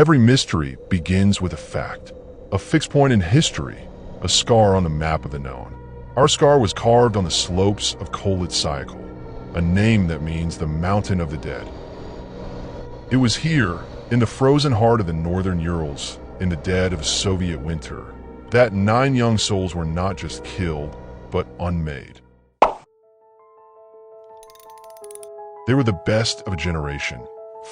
Every mystery begins with a fact, a fixed point in history, a scar on the map of the known. Our scar was carved on the slopes of Kholat Syakhl, a name that means the mountain of the dead. It was here, in the frozen heart of the northern Urals, in the dead of Soviet winter, that 9 young souls were not just killed, but unmade. They were the best of a generation,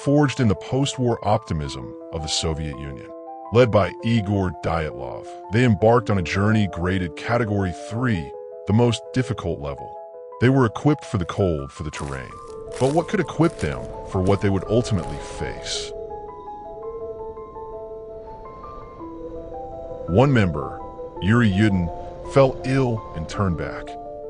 forged in the post-war optimism of the Soviet Union. Led by Igor Dyatlov, they embarked on a journey graded Category 3, the most difficult level. They were equipped for the cold, for the terrain. But what could equip them for what they would ultimately face? One member, Yuri Yudin, fell ill and turned back.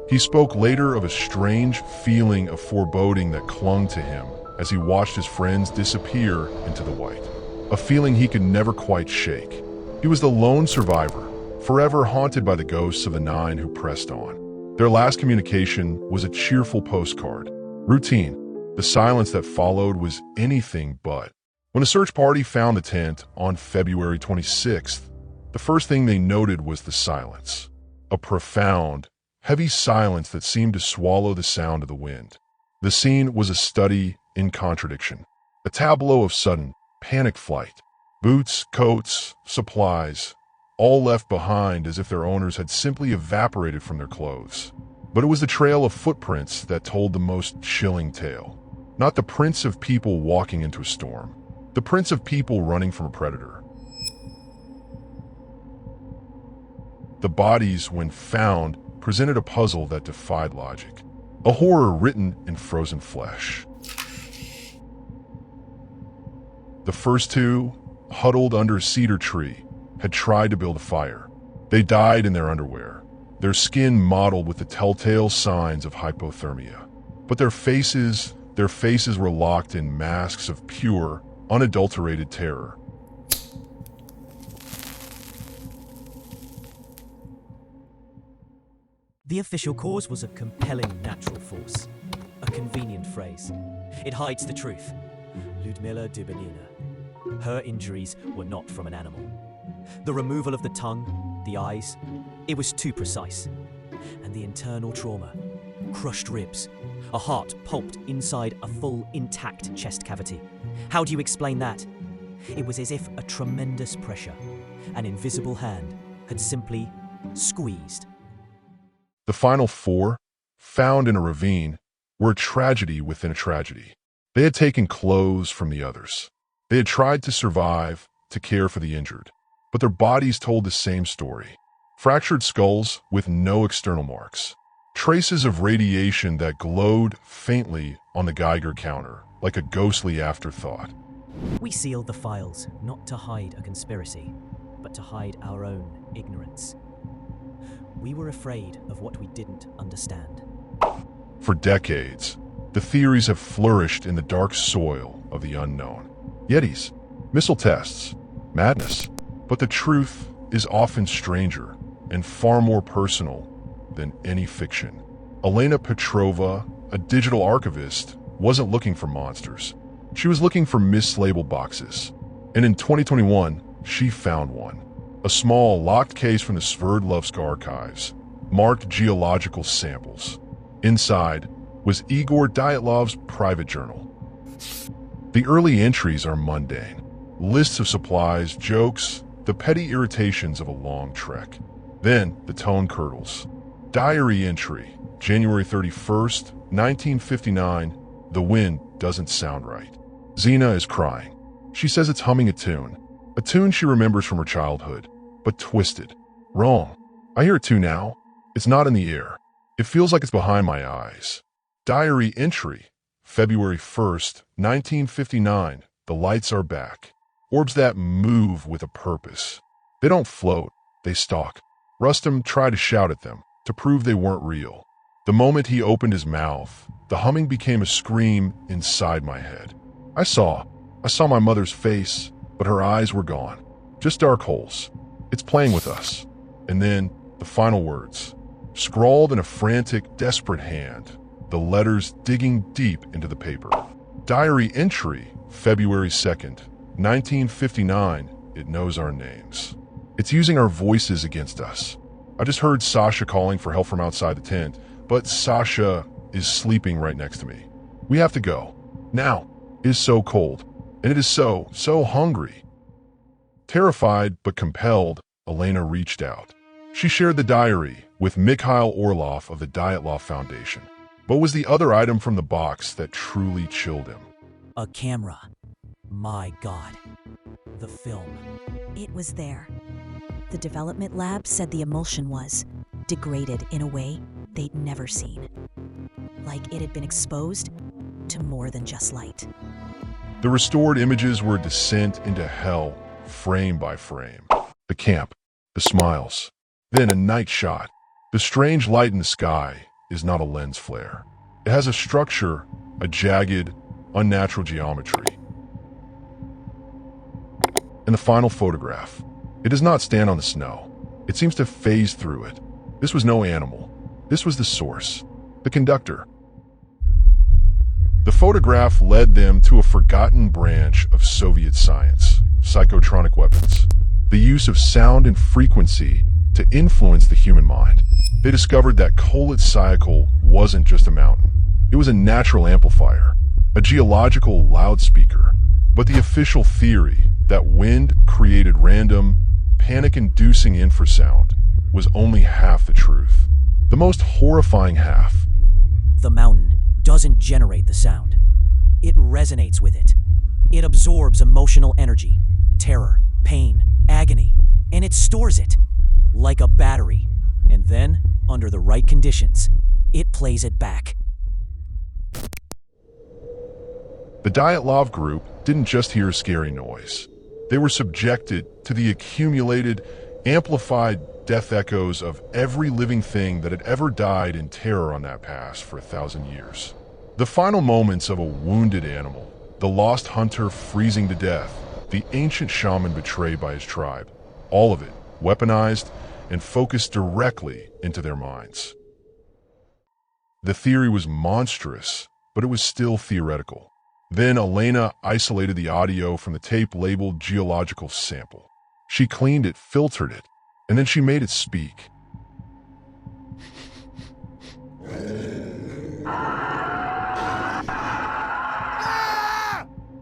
He spoke later of a strange feeling of foreboding that clung to him as he watched his friends disappear into the white, a feeling he could never quite shake. He was the lone survivor, forever haunted by the ghosts of the 9 who pressed on. Their last communication was a cheerful postcard. Routine. The silence that followed was anything but. When a search party found the tent on February 26th, the first thing they noted was the silence. A profound, heavy silence that seemed to swallow the sound of the wind. The scene was a study in contradiction, a tableau of sudden, panicked flight. Boots, coats, supplies, all left behind as if their owners had simply evaporated from their clothes. But it was the trail of footprints that told the most chilling tale. Not the prints of people walking into a storm, the prints of people running from a predator. The bodies, when found, presented a puzzle that defied logic, a horror written in frozen flesh. The first 2, huddled under a cedar tree, had tried to build a fire. They died in their underwear, their skin mottled with the telltale signs of hypothermia. But their faces were locked in masks of pure, unadulterated terror. The official cause was a compelling natural force, a convenient phrase. It hides the truth. Ludmila Dubanina. Her injuries were not from an animal. The removal of the tongue, the eyes, it was too precise. And the internal trauma, crushed ribs, a heart pulped inside a full, intact chest cavity. How do you explain that? It was as if a tremendous pressure, an invisible hand, had simply squeezed. The final 4, found in a ravine, were a tragedy within a tragedy. They had taken clothes from the others. They had tried to survive, to care for the injured. But their bodies told the same story. Fractured skulls with no external marks. Traces of radiation that glowed faintly on the Geiger counter, like a ghostly afterthought. We sealed the files, not to hide a conspiracy, but to hide our own ignorance. We were afraid of what we didn't understand. For decades, the theories have flourished in the dark soil of the unknown. Yetis, missile tests, madness. But the truth is often stranger and far more personal than any fiction. Elena Petrova, a digital archivist, wasn't looking for monsters. She was looking for mislabeled boxes. And in 2021, she found one. A small, locked case from the Sverdlovsk archives, marked geological samples. Inside was Igor Dyatlov's private journal. The early entries are mundane. Lists of supplies, jokes, the petty irritations of a long trek. Then the tone curdles. Diary entry, January 31st, 1959. The wind doesn't sound right. Zena is crying. She says it's humming a tune she remembers from her childhood, but twisted. Wrong. I hear it too now. It's not in the air. It feels like it's behind my eyes. Diary entry, February 1st, 1959. The lights are back. Orbs that move with a purpose. They don't float, they stalk. Rustam tried to shout at them, to prove they weren't real. The moment he opened his mouth, the humming became a scream inside my head. I saw my mother's face, but her eyes were gone. Just dark holes. It's playing with us. And then, the final words, scrawled in a frantic, desperate hand, the letters digging deep into the paper. Diary entry, February 2nd, 1959, it knows our names. It's using our voices against us. I just heard Sasha calling for help from outside the tent, but Sasha is sleeping right next to me. We have to go. Now. It is so cold, and it is so hungry. Terrified but compelled, Elena reached out. She shared the diary with Mikhail Orlov of the Dyatlov Foundation. What was the other item from the box that truly chilled him? A camera. My God. The film. It was there. The development lab said the emulsion was degraded in a way they'd never seen. Like it had been exposed to more than just light. The restored images were a descent into hell, frame by frame. The camp, the smiles, then a night shot. The strange light in the sky is not a lens flare. It has a structure, a jagged, unnatural geometry. And the final photograph. It does not stand on the snow. It seems to phase through it. This was no animal. This was the source, the conductor. The photograph led them to a forgotten branch of Soviet science, psychotronic weapons, the use of sound and frequency to influence the human mind. They discovered that Kholat Syakhl wasn't just a mountain. It was a natural amplifier, a geological loudspeaker. But the official theory that wind created random, panic-inducing infrasound was only half the truth. The most horrifying half. The mountain doesn't generate the sound. It resonates with it. It absorbs emotional energy, terror, pain, agony, and it stores it like a battery. And then, under the right conditions, it plays it back. The Dyatlov group didn't just hear a scary noise. They were subjected to the accumulated, amplified death echoes of every living thing that had ever died in terror on that pass for 1,000 years. The final moments of a wounded animal, the lost hunter freezing to death, the ancient shaman betrayed by his tribe, all of it weaponized and focused directly into their minds. The theory was monstrous, but it was still theoretical. Then Elena isolated the audio from the tape labeled geological sample. She cleaned it, filtered it, and then she made it speak.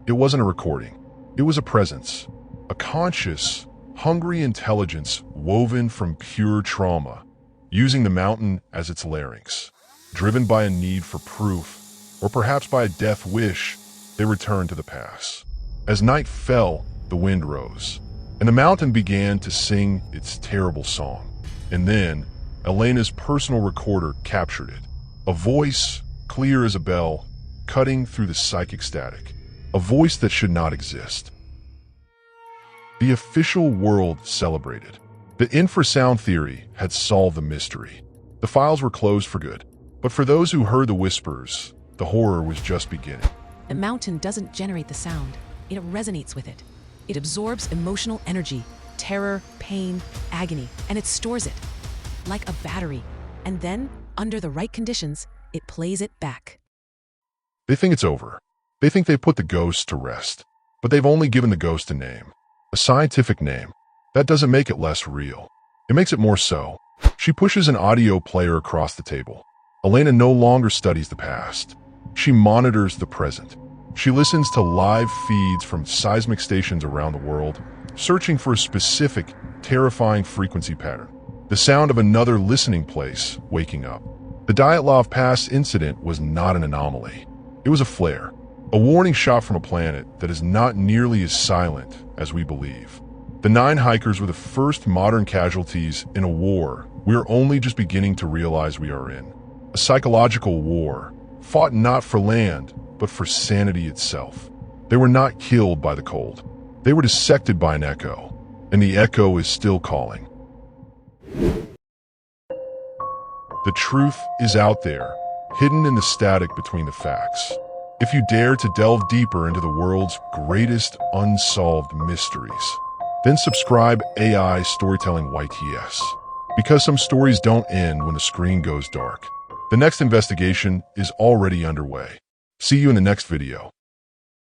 It wasn't a recording. It was a presence, a conscious, hungry intelligence woven from pure trauma, using the mountain as its larynx. Driven by a need for proof, or perhaps by a death wish, they returned to the pass. As night fell, the wind rose, and the mountain began to sing its terrible song. And then, Elena's personal recorder captured it. A voice, clear as a bell, cutting through the psychic static. A voice that should not exist. The official world celebrated. The infrasound theory had solved the mystery. The files were closed for good. But for those who heard the whispers, the horror was just beginning. A mountain doesn't generate the sound. It resonates with it. It absorbs emotional energy, terror, pain, agony, and it stores it like a battery. And then, under the right conditions, it plays it back. They think it's over. They think they've put the ghost to rest. But they've only given the ghost a name. A scientific name. That doesn't make it less real. It makes it more so. She pushes an audio player across the table. Elena no longer studies the past. She monitors the present. She listens to live feeds from seismic stations around the world, searching for a specific, terrifying frequency pattern. The sound of another listening place waking up. The Dyatlov Pass Incident was not an anomaly. It was a flare, a warning shot from a planet that is not nearly as silent as we believe. The 9 hikers were the first modern casualties in a war we are only just beginning to realize we are in. A psychological war, fought not for land, but for sanity itself. They were not killed by the cold. They were dissected by an echo, and the echo is still calling. The truth is out there, hidden in the static between the facts. If you dare to delve deeper into the world's greatest unsolved mysteries, then subscribe AI Storytelling YTS. Because some stories don't end when the screen goes dark. The next investigation is already underway. See you in the next video.